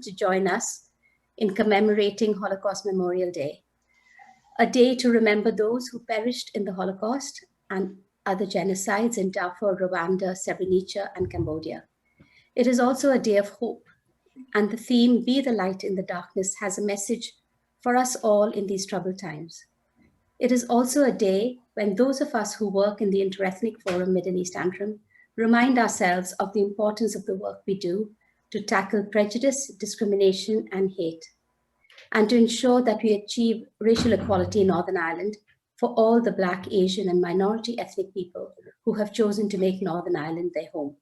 to join us in commemorating Holocaust Memorial Day, a day to remember those who perished in the Holocaust and other genocides in Darfur, Rwanda, Srebrenica, and Cambodia. It is also a day of hope, and the theme, Be the Light in the Darkness, has a message for us all in these troubled times. It is also a day when those of us who work in the Interethnic Forum Middle East Antrim remind ourselves of the importance of the work we do to tackle prejudice, discrimination, and hate, and to ensure that we achieve racial equality in Northern Ireland for all the Black, Asian, and minority ethnic people who have chosen to make Northern Ireland their home.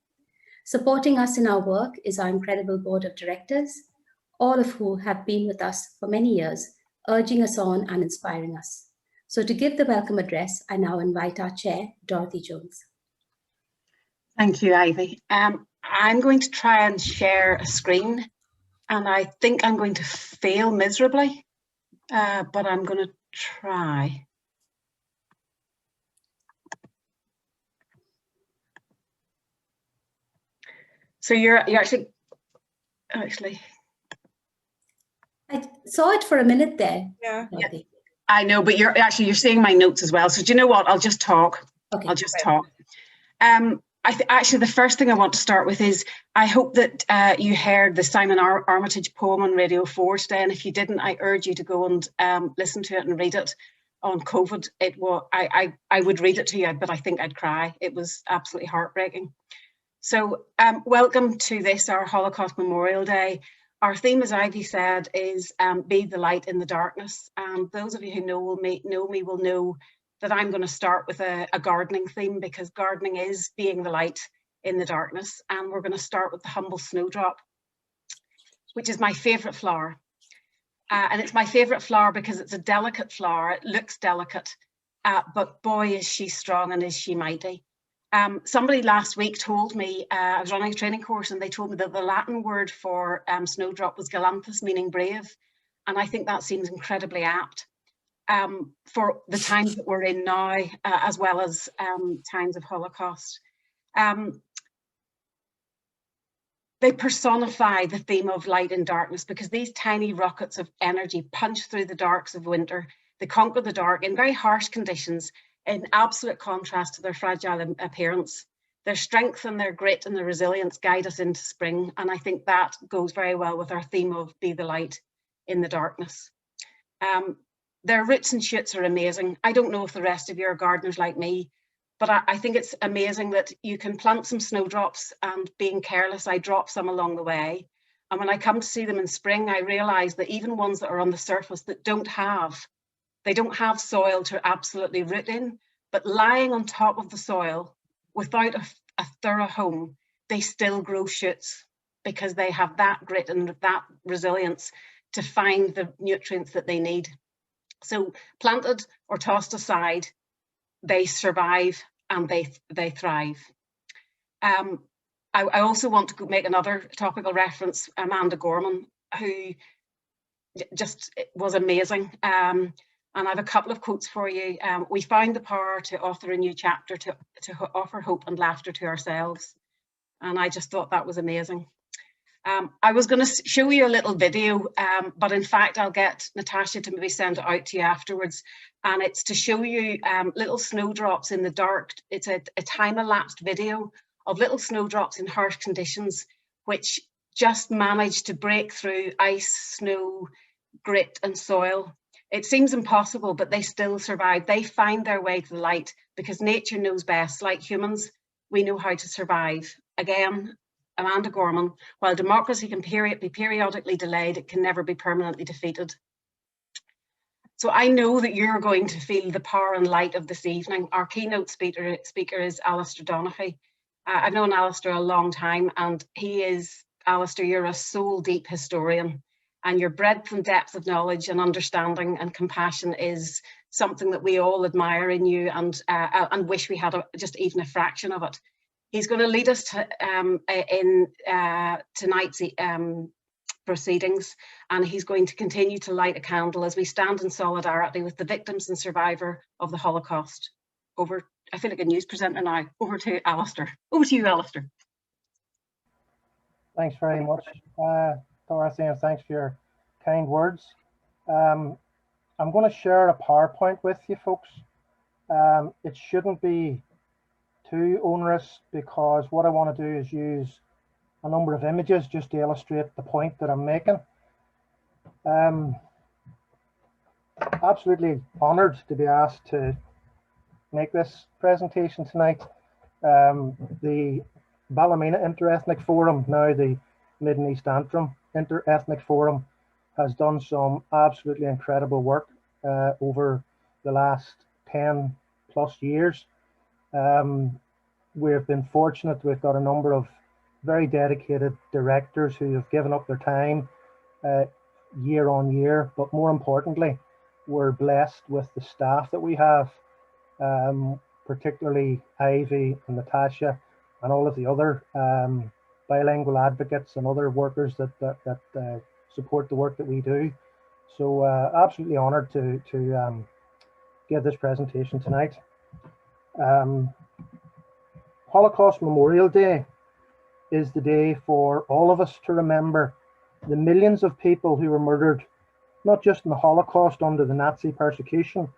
Supporting us in our work is our incredible board of directors, all of who have been with us for many years, urging us on and inspiring us. So to give the welcome address, I now invite our chair, Dorothy Jones. Thank you, Ivy. I'm going to try and share a screen, and I think I'm going to fail miserably, but I'm going to try. So you're actually. I saw it for a minute there. Yeah. I know, but you're seeing my notes as well. So do you know what? I'll just talk. Okay. I'll just talk. Actually, the first thing I want to start with is I hope that you heard the Simon Armitage poem on Radio 4 today, and if you didn't, I urge you to go and listen to it and read it on COVID. I would read it to you, but I think I'd cry. It was absolutely heartbreaking. So welcome to this, our Holocaust Memorial Day. Our theme, as Ivy said, is Be the Light in the Darkness. And those of you who know me will know that I'm going to start with a gardening theme, because gardening is being the light in the darkness. And we're going to start with the humble snowdrop, which is my favourite flower. And it's my favourite flower because it's a delicate flower. It looks delicate, but boy, is she strong and is she mighty. Somebody last week told me, I was running a training course, and they told me that the Latin word for snowdrop was galanthus, meaning brave. And I think that seems incredibly apt for the times that we're in now, as well as times of Holocaust. They personify the theme of light and darkness, because these tiny rockets of energy punch through the darks of winter. They conquer the dark in very harsh conditions, in absolute contrast to their fragile appearance. Their strength and their grit and their resilience guide us into spring, and I think that goes very well with our theme of Be the Light in the Darkness. Their roots and shoots are amazing. I don't know if the rest of you are gardeners like me, but I think it's amazing that you can plant some snowdrops, and being careless, I drop some along the way. And when I come to see them in spring, I realise that even ones that are on the surface that don't have soil to absolutely root in, but lying on top of the soil without a thorough home, they still grow shoots, because they have that grit and that resilience to find the nutrients that they need. So planted or tossed aside, they survive and they thrive. I also want to make another topical reference, Amanda Gorman, who just was amazing. And I have a couple of quotes for you. We found the power to author a new chapter, to offer hope and laughter to ourselves. And I just thought that was amazing. I was going to show you a little video, but in fact, I'll get Natasha to maybe send it out to you afterwards. And it's to show you little snowdrops in the dark. It's a time-elapsed video of little snowdrops in harsh conditions, which just manage to break through ice, snow, grit and soil. It seems impossible, but they still survive. They find their way to the light, because nature knows best. Like humans, we know how to survive. Again, Amanda Gorman, while democracy can be periodically delayed, it can never be permanently defeated. So I know that you're going to feel the power and light of this evening. Our keynote speaker is Alistair Donaghy. I've known Alistair a long time, and Alistair, you're a soul-deep historian, and your breadth and depth of knowledge and understanding and compassion is something that we all admire in you, and wish we had just even a fraction of it. He's going to lead us to, in tonight's proceedings, and he's going to continue to light a candle as we stand in solidarity with the victims and survivor of the Holocaust. I feel like a news presenter now. Over to Alistair. Over to you, Alistair. Thanks very much. Dorothy, and thanks for your kind words. I'm going to share a PowerPoint with you folks. It shouldn't be too onerous because what I want to do is use a number of images just to illustrate the point that I'm making. Absolutely honoured to be asked to make this presentation tonight. The Ballymena Interethnic Forum, now the Mid and East Antrim Interethnic Forum, has done some absolutely incredible work over the last 10 plus years. We've been fortunate, we've got a number of very dedicated directors who have given up their time year on year, but more importantly, we're blessed with the staff that we have, particularly Ivy and Natasha and all of the other bilingual advocates and other workers that support the work that we do. So absolutely honoured to give this presentation tonight. Holocaust Memorial Day is the day for all of us to remember the millions of people who were murdered, not just in the Holocaust under the Nazi persecution,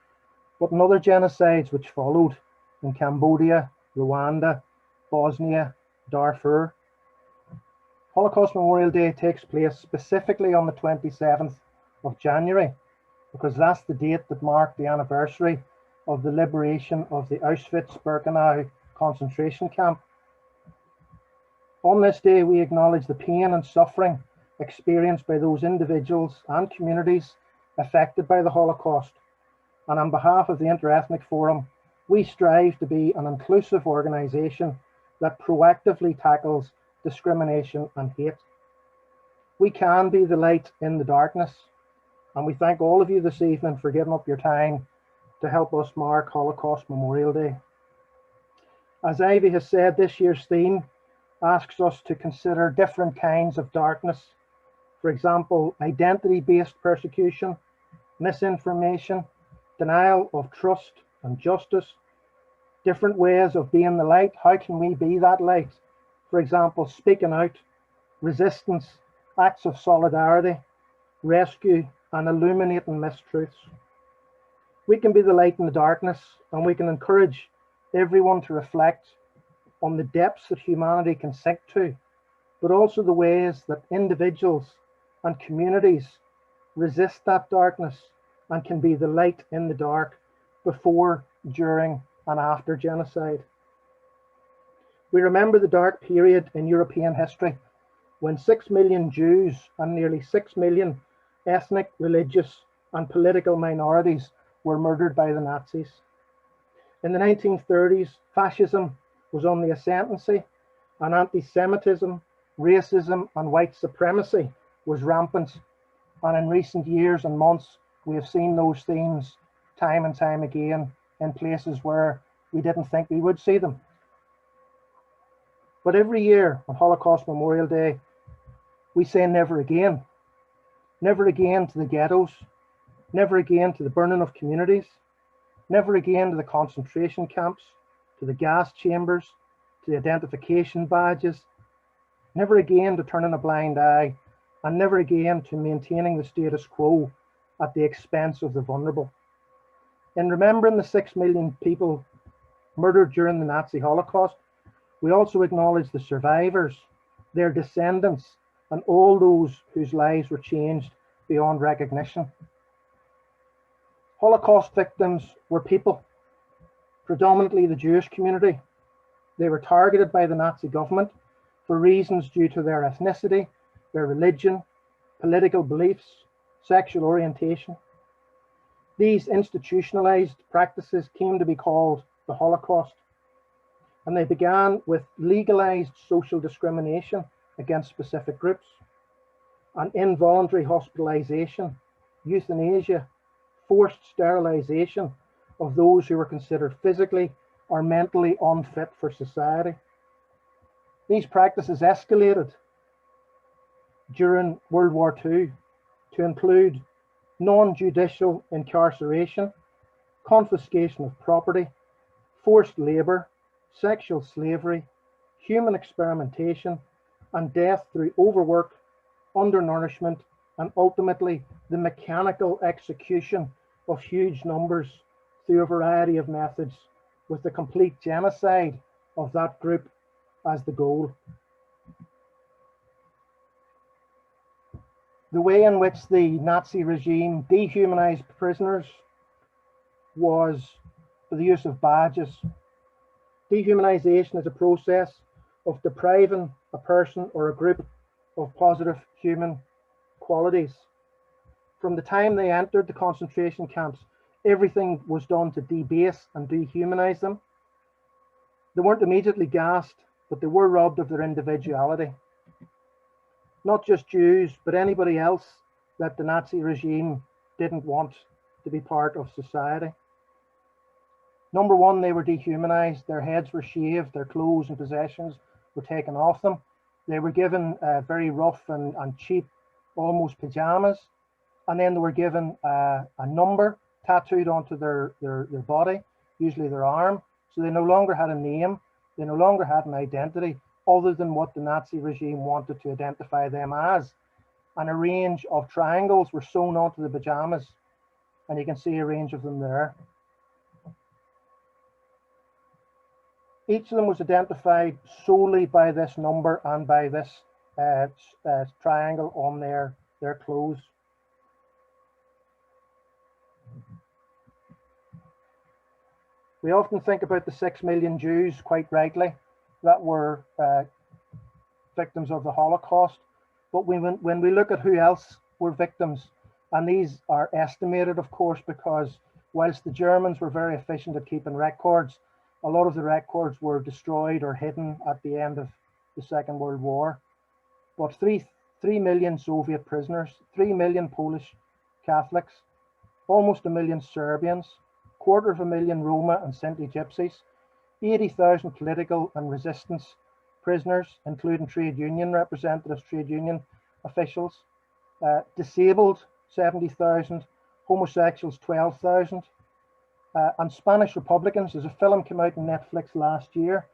but in other genocides which followed in Cambodia, Rwanda, Bosnia, Darfur. Holocaust Memorial Day takes place specifically on the 27th of January, because that's the date that marked the anniversary of the liberation of the Auschwitz-Birkenau concentration camp. On this day, we acknowledge the pain and suffering experienced by those individuals and communities affected by the Holocaust. And on behalf of the Interethnic Forum, we strive to be an inclusive organisation that proactively tackles discrimination and hate. We can be the light in the darkness, and we thank all of you this evening for giving up your time to help us mark Holocaust Memorial Day. As Ivy has said, this year's theme asks us to consider different kinds of darkness. For example, identity-based persecution, misinformation, denial of trust and justice, different ways of being the light. How can we be that light? For example, speaking out, resistance, acts of solidarity, rescue, and illuminating mistruths. We can be the light in the darkness, and we can encourage everyone to reflect on the depths that humanity can sink to, but also the ways that individuals and communities resist that darkness and can be the light in the dark before, during, and after genocide. We remember the dark period in European history when 6 million Jews and nearly 6 million ethnic, religious, and political minorities were murdered by the Nazis. In the 1930s, fascism was on the ascendancy, and anti-Semitism, racism, and white supremacy was rampant. And in recent years and months, we have seen those themes time and time again in places where we didn't think we would see them. But every year on Holocaust Memorial Day, we say never again. Never again to the ghettos, never again to the burning of communities, never again to the concentration camps, to the gas chambers, to the identification badges, never again to turning a blind eye, and never again to maintaining the status quo at the expense of the vulnerable. In remembering the 6 million people murdered during the Nazi Holocaust, we also acknowledge the survivors, their descendants, and all those whose lives were changed beyond recognition. Holocaust victims were people, predominantly the Jewish community. They were targeted by the Nazi government for reasons due to their ethnicity, their religion, political beliefs, sexual orientation. These institutionalized practices came to be called the Holocaust, and they began with legalized social discrimination against specific groups, and involuntary hospitalization, euthanasia, forced sterilization of those who were considered physically or mentally unfit for society. These practices escalated during World War II to include non-judicial incarceration, confiscation of property, forced labour, sexual slavery, human experimentation, and death through overwork, undernourishment, and ultimately the mechanical execution of huge numbers through a variety of methods, with the complete genocide of that group as the goal. The way in which the Nazi regime dehumanized prisoners was the use of badges. Dehumanization is a process of depriving a person or a group of positive human qualities. From the time they entered the concentration camps, everything was done to debase and dehumanize them. They weren't immediately gassed, but they were robbed of their individuality. Not just Jews, but anybody else that the Nazi regime didn't want to be part of society. Number one, they were dehumanized. Their heads were shaved, their clothes and possessions were taken off them. They were given very rough and cheap, almost pajamas. And then they were given a number tattooed onto their body, usually their arm. So they no longer had a name, they no longer had an identity other than what the Nazi regime wanted to identify them as. And a range of triangles were sewn onto the pajamas, and you can see a range of them there. Each of them was identified solely by this number and by this triangle on their clothes. We often think about the 6 million Jews, quite rightly, that were victims of the Holocaust. But when we look at who else were victims, and these are estimated, of course, because whilst the Germans were very efficient at keeping records, a lot of the records were destroyed or hidden at the end of the Second World War. But 3 million Soviet prisoners, 3 million Polish Catholics, almost 1 million Serbians, 250,000 Roma and Sinti Gypsies, 80,000 political and resistance prisoners, including trade union representatives, trade union officials, disabled 70,000, homosexuals 12,000, and Spanish Republicans. There's a film came out on Netflix last year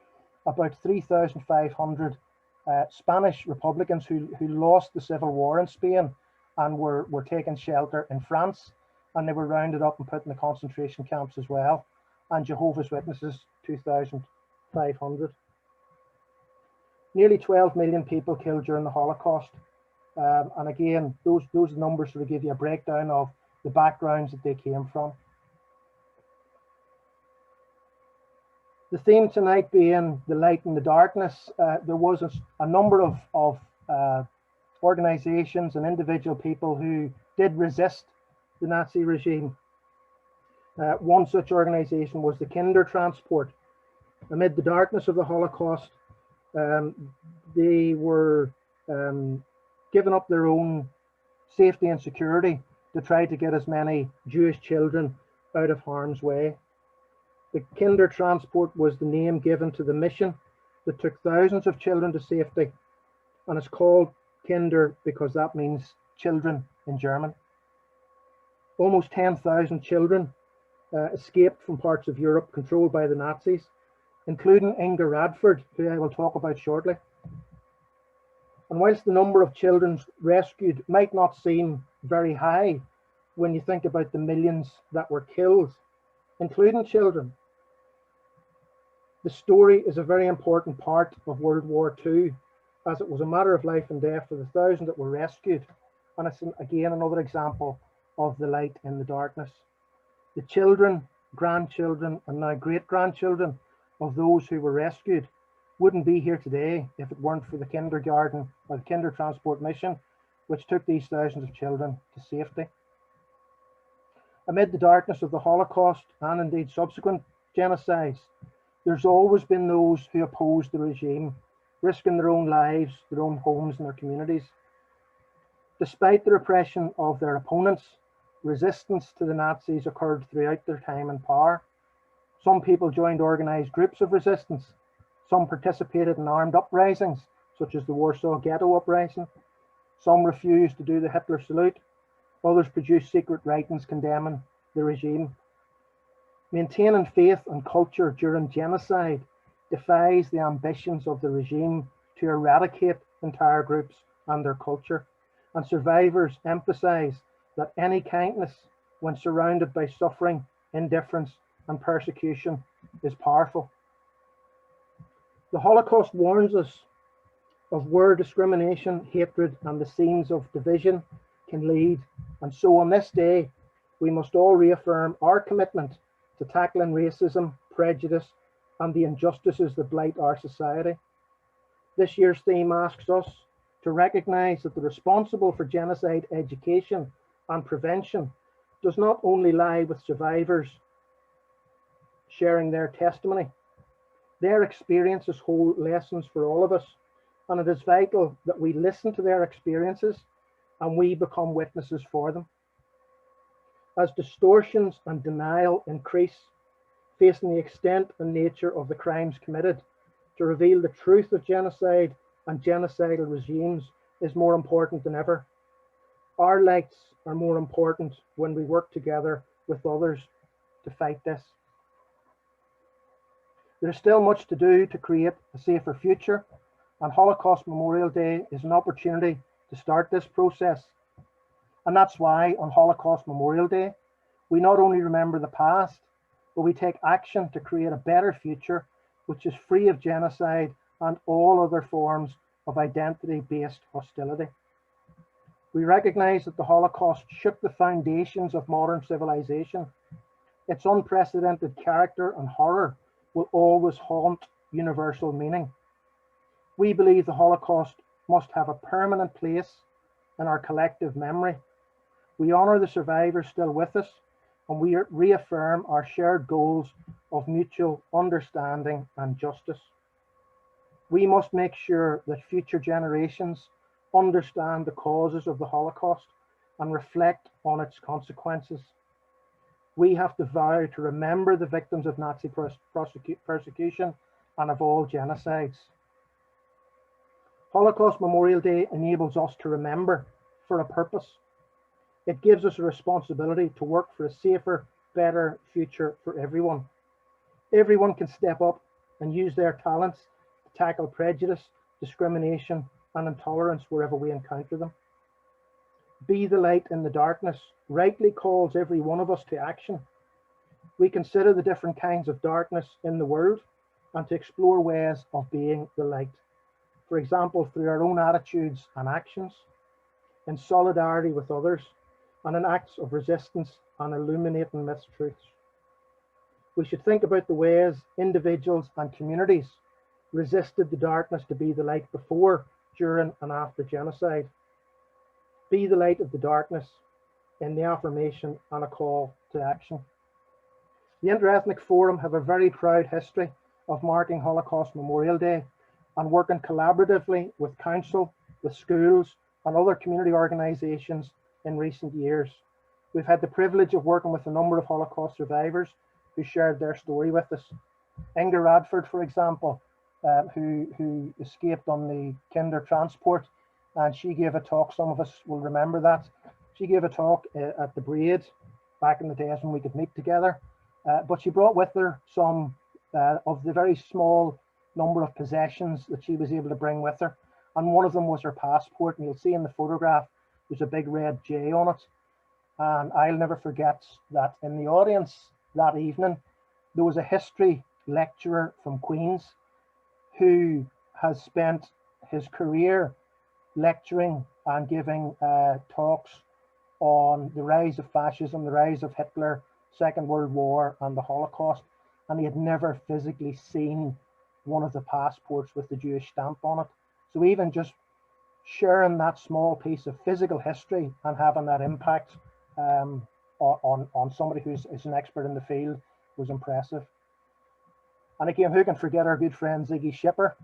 about 3,500 Spanish Republicans who lost the civil war in Spain and were taking shelter in France, and they were rounded up and put in the concentration camps as well. And Jehovah's Witnesses, 2,500. Nearly 12 million people killed during the Holocaust. And again, those numbers sort of give you a breakdown of the backgrounds that they came from. The theme tonight being the light and the darkness, there was a number of organizations and individual people who did resist the Nazi regime. One such organization was the Kindertransport. Amid the darkness of the Holocaust, they were giving up their own safety and security to try to get as many Jewish children out of harm's way. The Kindertransport was the name given to the mission that took thousands of children to safety, and it's called Kinder because that means children in German. Almost 10,000 children escaped from parts of Europe controlled by the Nazis, including Inga Radford, who I will talk about shortly. And whilst the number of children rescued might not seem very high when you think about the millions that were killed, including children, the story is a very important part of World War II, as it was a matter of life and death for the thousands that were rescued. And it's again another example of the light in the darkness. The children, grandchildren, and now great-grandchildren of those who were rescued wouldn't be here today if it weren't for the kindergarten or the Kindertransport mission, which took these thousands of children to safety. Amid the darkness of the Holocaust and indeed subsequent genocides, there's always been those who opposed the regime, risking their own lives, their own homes, and their communities. Despite the repression of their opponents, resistance to the Nazis occurred throughout their time in power. Some people joined organized groups of resistance. Some participated in armed uprisings, such as the Warsaw Ghetto Uprising. Some refused to do the Hitler salute. Others produced secret writings condemning the regime. Maintaining faith and culture during genocide defies the ambitions of the regime to eradicate entire groups and their culture. and survivors emphasize that any kindness, when surrounded by suffering, indifference, and persecution, is powerful. The Holocaust warns us of where discrimination, hatred, and the scenes of division can lead. And so on this day, we must all reaffirm our commitment to tackling racism, prejudice, and the injustices that blight our society. This year's theme asks us to recognise that the responsible for genocide education and prevention does not only lie with survivors sharing their testimony. Their experiences hold lessons for all of us, and it is vital that we listen to their experiences and we become witnesses for them. As distortions and denial increase, facing the extent and nature of the crimes committed, to reveal the truth of genocide and genocidal regimes is more important than ever. Our lights are more important when we work together with others to fight this. There's still much to do to create a safer future, and Holocaust Memorial Day is an opportunity to start this process. And that's why on Holocaust Memorial Day, we not only remember the past, but we take action to create a better future which is free of genocide and all other forms of identity-based hostility. We recognise that the Holocaust shook the foundations of modern civilization. Its unprecedented character and horror will always haunt universal meaning. We believe the Holocaust must have a permanent place in our collective memory. We honour the survivors still with us, and we reaffirm our shared goals of mutual understanding and justice. We must make sure that future generations understand the causes of the Holocaust and reflect on its consequences. We have to vow to remember the victims of Nazi persecution and of all genocides. Holocaust Memorial Day enables us to remember for a purpose. It gives us a responsibility to work for a safer, better future for everyone. Everyone can step up and use their talents to tackle prejudice, discrimination, and intolerance wherever we encounter them. Be the light in the darkness rightly calls every one of us to action. We consider the different kinds of darkness in the world and to explore ways of being the light. For example, through our own attitudes and actions, in solidarity with others, and in acts of resistance and illuminating mistruths. We should think about the ways individuals and communities resisted the darkness to be the light before, during, and after genocide. Be the light of the darkness in the affirmation and a call to action. The Interethnic Forum have a very proud history of marking Holocaust Memorial Day and working collaboratively with council, with schools, and other community organisations in recent years. We've had the privilege of working with a number of Holocaust survivors who shared their story with us. Inga Radford, for example, who escaped on the Kinder transport, and she gave a talk, some of us will remember that. She gave a talk at the Braid back in the days when we could meet together, but she brought with her some of the very small number of possessions that she was able to bring with her, and one of them was her passport, and you'll see in the photograph there's a big red J on it. And I'll never forget that in the audience that evening there was a history lecturer from Queen's who has spent his career lecturing and giving talks on the rise of fascism, the rise of Hitler, Second World War, and the Holocaust, and he had never physically seen one of the passports with the Jewish stamp on it. So even just sharing that small piece of physical history and having that impact on somebody who's an expert in the field was impressive. And again, who can forget our good friend Ziggy Shipper,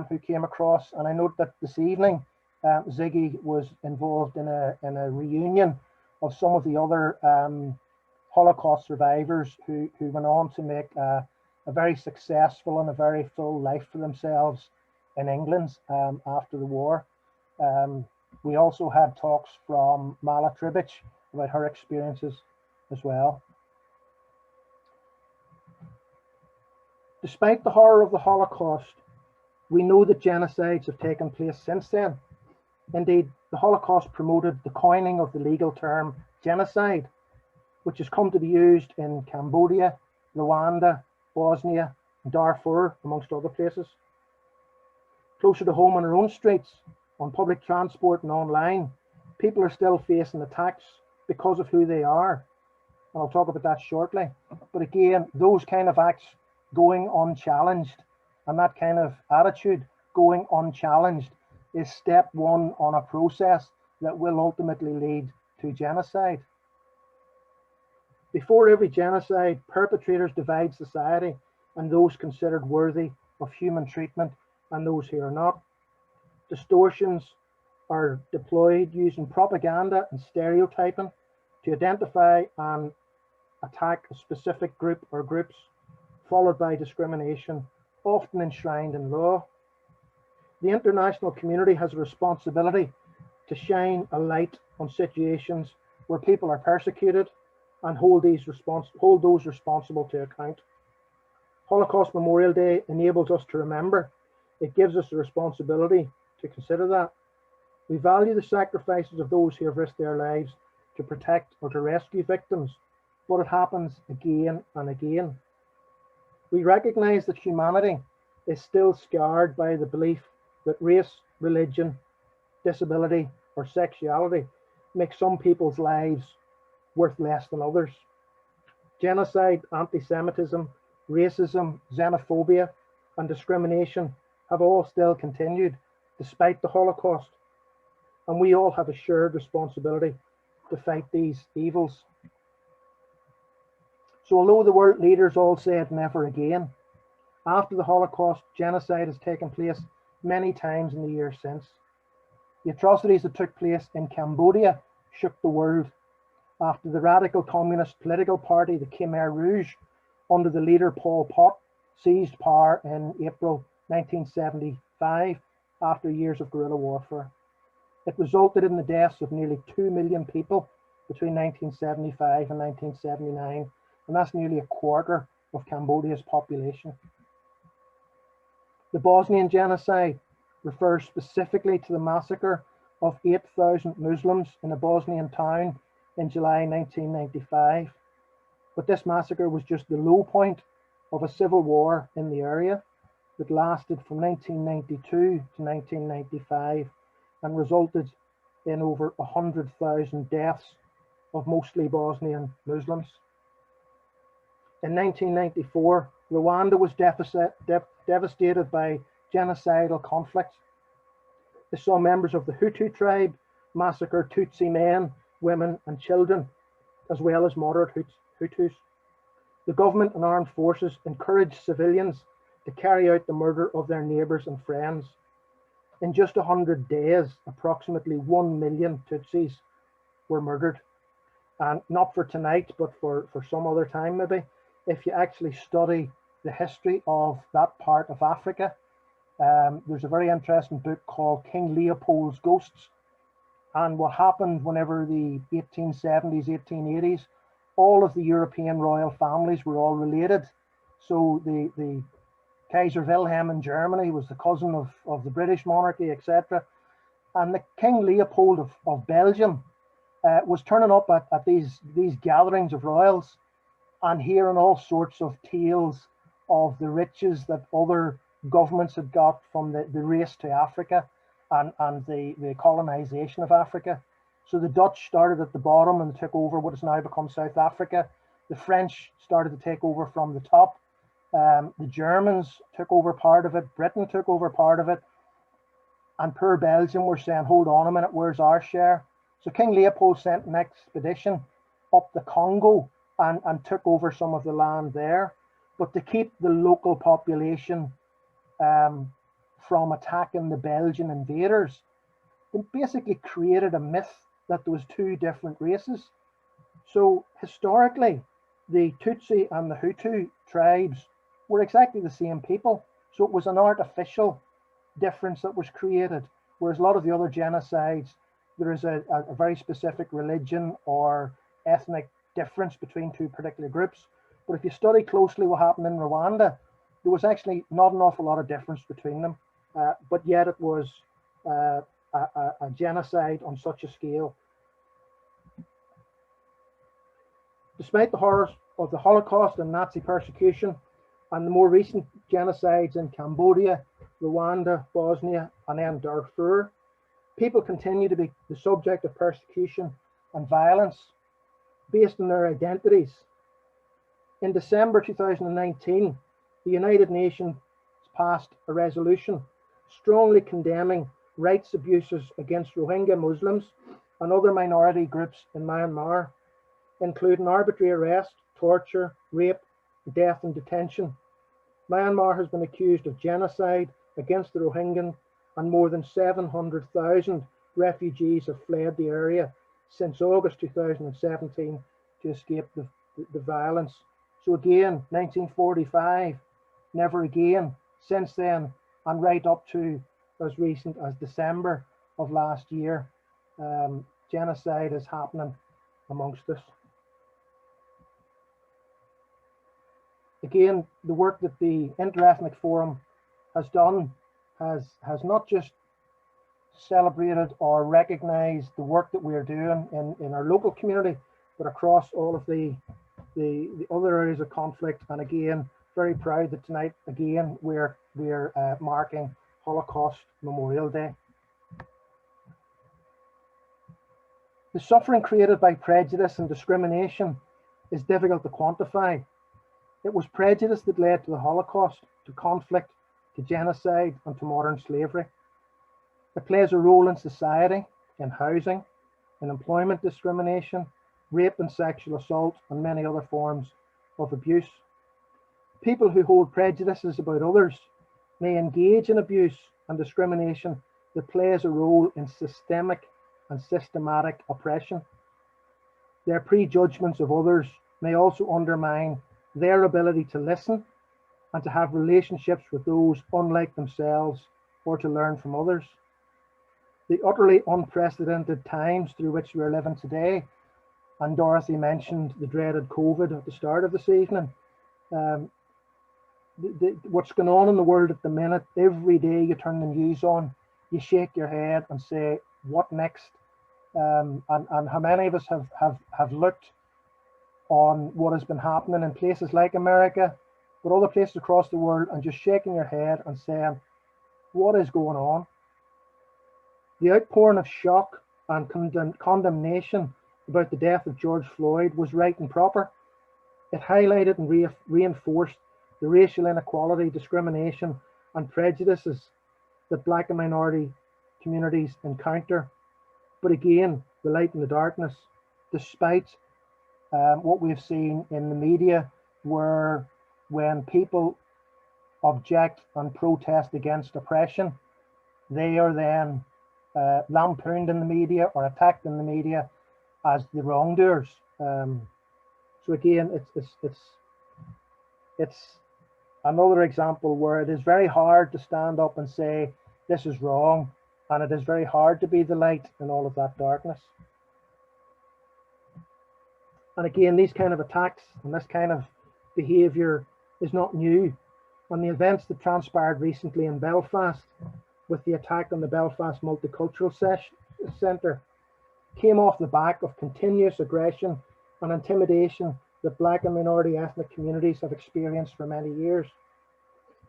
who came across, and I note that this evening Ziggy was involved in a reunion of some of the other Holocaust survivors who went on to make a very successful and a very full life for themselves in England after the war. We also had talks from Mala Tribich about her experiences as well. Despite the horror of the Holocaust, we know that genocides have taken place since then. Indeed, the Holocaust promoted the coining of the legal term genocide, which has come to be used in Cambodia, Rwanda, Bosnia, and Darfur, amongst other places. Closer to home on our own streets, on public transport and online, people are still facing attacks because of who they are. And I'll talk about that shortly. But again, those kind of acts going unchallenged and that kind of attitude going unchallenged is step one on a process that will ultimately lead to genocide. Before every genocide, perpetrators divide society and those considered worthy of human treatment and those who are not. Distortions are deployed using propaganda and stereotyping to identify and attack a specific group or groups, followed by discrimination, often enshrined in law. The international community has a responsibility to shine a light on situations where people are persecuted and hold those responsible to account. Holocaust Memorial Day enables us to remember. It gives us the responsibility to consider that. We value the sacrifices of those who have risked their lives to protect or to rescue victims, but it happens again and again. We recognize that humanity is still scarred by the belief that race, religion, disability, or sexuality make some people's lives worth less than others. Genocide, anti-Semitism, racism, xenophobia, and discrimination have all still continued despite the Holocaust. And we all have a shared responsibility to fight these evils. So although the world leaders all said never again, after the Holocaust, genocide has taken place many times in the years since. The atrocities that took place in Cambodia shook the world after the radical communist political party, the Khmer Rouge, under the leader Pol Pot, seized power in April 1975 after years of guerrilla warfare. It resulted in the deaths of nearly 2 million people between 1975 and 1979, and that's nearly a quarter of Cambodia's population. The Bosnian genocide refers specifically to the massacre of 8,000 Muslims in a Bosnian town in July 1995. But this massacre was just the low point of a civil war in the area that lasted from 1992 to 1995 and resulted in over 100,000 deaths of mostly Bosnian Muslims. In 1994, Rwanda was devastated by genocidal conflict. They saw members of the Hutu tribe massacre Tutsi men, women, and children, as well as moderate Hutus. The government and armed forces encouraged civilians to carry out the murder of their neighbours and friends. In just 100 days, approximately 1 million Tutsis were murdered. And not for tonight, but for some other time maybe. If you actually study the history of that part of Africa, there's a very interesting book called King Leopold's Ghosts. And what happened whenever the 1870s, 1880s, all of the European royal families were all related. So the Kaiser Wilhelm in Germany was the cousin of the British monarchy, etc. And the King Leopold of Belgium was turning up at these gatherings of royals and hearing all sorts of tales of the riches that other governments had got from the race to Africa and the colonization of Africa. So the Dutch started at the bottom and took over what has now become South Africa. The French started to take over from the top. The Germans took over part of it. Britain took over part of it. And poor Belgium were saying, hold on a minute, where's our share? So King Leopold sent an expedition up the Congo and took over some of the land there. But to keep the local population from attacking the Belgian invaders, they basically created a myth that there was two different races. So historically, the Tutsi and the Hutu tribes were exactly the same people. So it was an artificial difference that was created, whereas a lot of the other genocides, there is a very specific religion or ethnic difference between two particular groups. But if you study closely what happened in Rwanda, there was actually not an awful lot of difference between them, but yet it was a genocide on such a scale. Despite the horrors of the Holocaust and Nazi persecution and the more recent genocides in Cambodia, Rwanda, Bosnia, and then Darfur, people continue to be the subject of persecution and violence based on their identities. In December 2019, the United Nations passed a resolution strongly condemning rights abuses against Rohingya Muslims and other minority groups in Myanmar, including arbitrary arrest, torture, rape, death and detention. Myanmar has been accused of genocide against the Rohingya, and more than 700,000 refugees have fled the area since August 2017 to escape the violence. So again, 1945, never again. Since then, and right up to as recent as December of last year, genocide is happening amongst us. Again, the work that the Interethnic Forum has done has not just celebrated or recognized the work that we are doing in our local community, but across all of the other areas of conflict. And again, very proud that tonight, again, we're marking Holocaust Memorial Day. The suffering created by prejudice and discrimination is difficult to quantify. It was prejudice that led to the Holocaust, to conflict, to genocide, and to modern slavery. It plays a role in society, in housing, in employment discrimination, rape and sexual assault, and many other forms of abuse. People who hold prejudices about others may engage in abuse and discrimination that plays a role in systemic and systematic oppression. Their prejudgments of others may also undermine their ability to listen and to have relationships with those unlike themselves or to learn from others. The utterly unprecedented times through which we are living today, and Dorothy mentioned the dreaded COVID at the start of this evening. What's going on in the world at the minute, every day you turn the news on, you shake your head and say, what next? And how many of us have looked on what has been happening in places like America, but other places across the world, and just shaking your head and saying, what is going on? The outpouring of shock and condemnation about the death of George Floyd was right and proper. It highlighted and reinforced the racial inequality, discrimination, and prejudices that Black and minority communities encounter. But again, the light and the darkness, despite what we've seen in the media, where when people object and protest against oppression, they are then lampooned in the media or attacked in the media as the wrongdoers. So again, it's another example where it is very hard to stand up and say this is wrong, and it is very hard to be the light in all of that darkness. And again, these kind of attacks and this kind of behaviour is not new. On the events that transpired recently in Belfast, with the attack on the Belfast Multicultural Centre, came off the back of continuous aggression and intimidation that Black and minority ethnic communities have experienced for many years.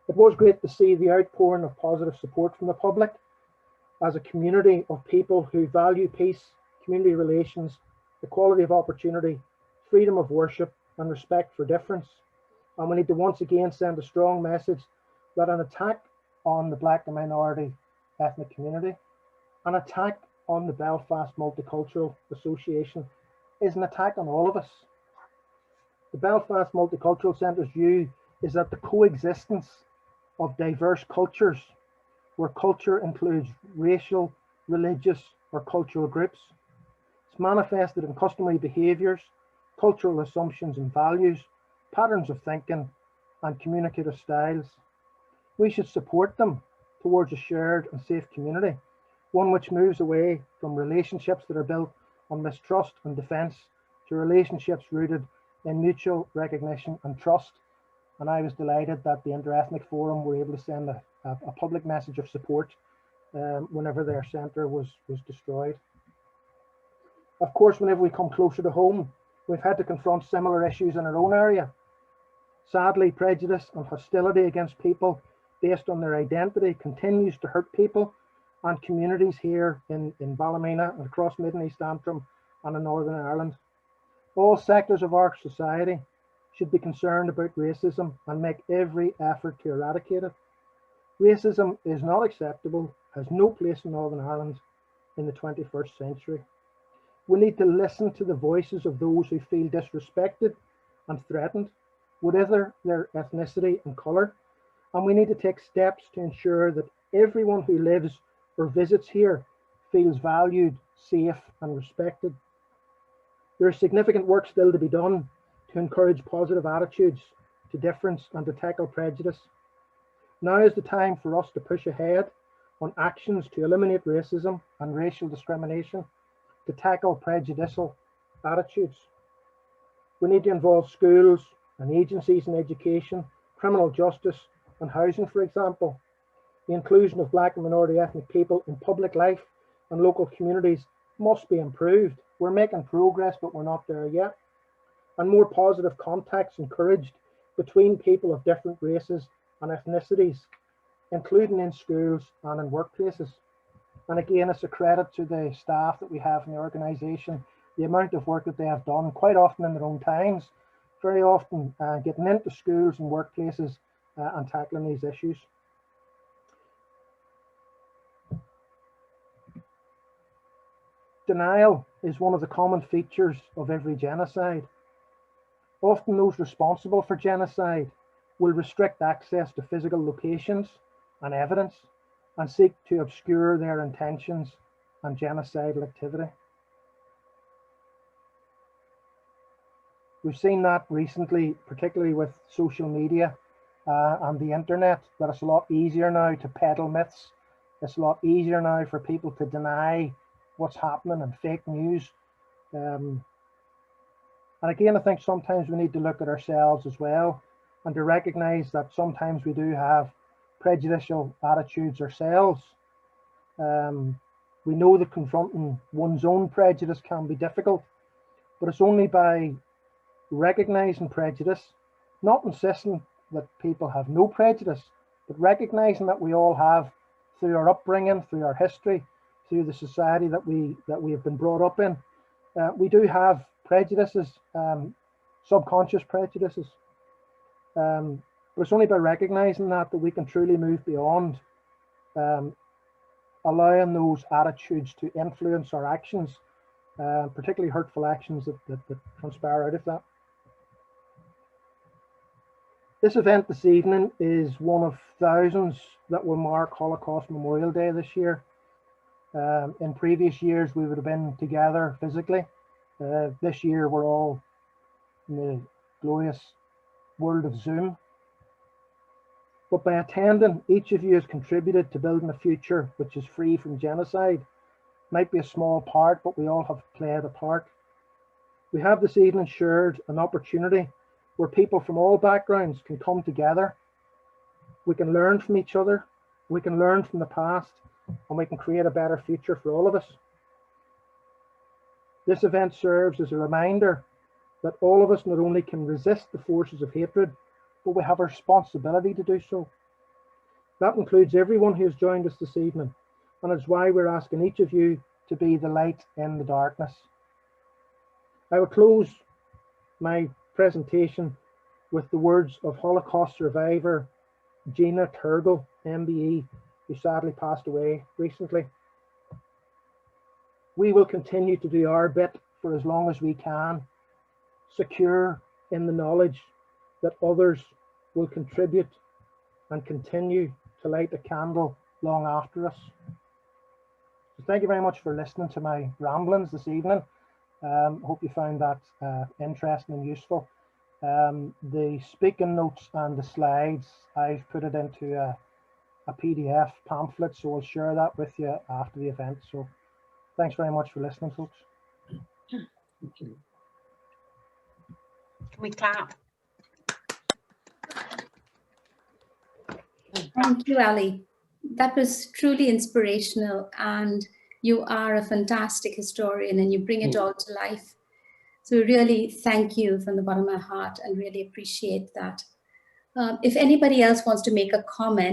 It was great to see the outpouring of positive support from the public as a community of people who value peace, community relations, equality of opportunity, freedom of worship, and respect for difference. And we need to once again send a strong message that an attack on the Black and minority ethnic community, an attack on the Belfast Multicultural Association, is an attack on all of us. The Belfast Multicultural Centre's view is that the coexistence of diverse cultures, where culture includes racial, religious, or cultural groups, it's manifested in customary behaviours, cultural assumptions and values, patterns of thinking, and communicative styles. We should support them towards a shared and safe community, one which moves away from relationships that are built on mistrust and defence to relationships rooted in mutual recognition and trust. And I was delighted that the Interethnic Forum were able to send a public message of support whenever their centre was destroyed. Of course, whenever we come closer to home, we've had to confront similar issues in our own area. Sadly, prejudice and hostility against people based on their identity continues to hurt people and communities here in Ballymena and across Mid and East Antrim and in Northern Ireland. All sectors of our society should be concerned about racism and make every effort to eradicate it. Racism is not acceptable, has no place in Northern Ireland in the 21st century. We need to listen to the voices of those who feel disrespected and threatened, whatever their ethnicity and colour, and we need to take steps to ensure that everyone who lives or visits here feels valued, safe and respected. There is significant work still to be done to encourage positive attitudes to difference and to tackle prejudice. Now is the time for us to push ahead on actions to eliminate racism and racial discrimination, to tackle prejudicial attitudes. We need to involve schools and agencies in education, criminal justice and housing, for example. The inclusion of Black and minority ethnic people in public life and local communities must be improved. We're making progress, but we're not there yet. And more positive contacts encouraged between people of different races and ethnicities, including in schools and in workplaces. And again, it's a credit to the staff that we have in the organisation, the amount of work that they have done, quite often in their own times, very often getting into schools and workplaces and tackling these issues. Denial is one of the common features of every genocide. Often those responsible for genocide will restrict access to physical locations and evidence and seek to obscure their intentions and genocidal activity. We've seen that recently, particularly with social media and the internet, that it's a lot easier now to peddle myths. It's a lot easier now for people to deny what's happening and fake news. And again, I think sometimes we need to look at ourselves as well and to recognize that sometimes we do have prejudicial attitudes ourselves. We know that confronting one's own prejudice can be difficult, but it's only by recognizing prejudice, not insisting that people have no prejudice, but recognizing that we all have, through our upbringing, through our history, through the society that we have been brought up in. We do have prejudices, subconscious prejudices. But it's only by recognizing that we can truly move beyond allowing those attitudes to influence our actions, particularly hurtful actions that transpire out of that. This event this evening is one of thousands that will mark Holocaust Memorial Day this year. In previous years, we would have been together physically. This year, we're all in the glorious world of Zoom. But by attending, each of you has contributed to building a future which is free from genocide. Might be a small part, but we all have played a part. We have this evening shared an opportunity where people from all backgrounds can come together. We can learn from each other, we can learn from the past, and we can create a better future for all of us. This event serves as a reminder that all of us not only can resist the forces of hatred, but we have a responsibility to do so. That includes everyone who has joined us this evening, and it's why we're asking each of you to be the light in the darkness. I will close my presentation with the words of Holocaust survivor Gina Turgle, MBE, who sadly passed away recently. We will continue to do our bit for as long as we can, secure in the knowledge that others will contribute and continue to light a candle long after us. So thank you very much for listening to my ramblings this evening. Hope you found that interesting and useful. The speaking notes and the slides, I've put it into a PDF pamphlet, so I'll share that with you after the event. So thanks very much for listening, folks. Thank you. Can we clap? Thank you, Ali. That was truly inspirational, and you are a fantastic historian and you bring it all to life. So really thank you from the bottom of my heart and really appreciate that. If anybody else wants to make a comment,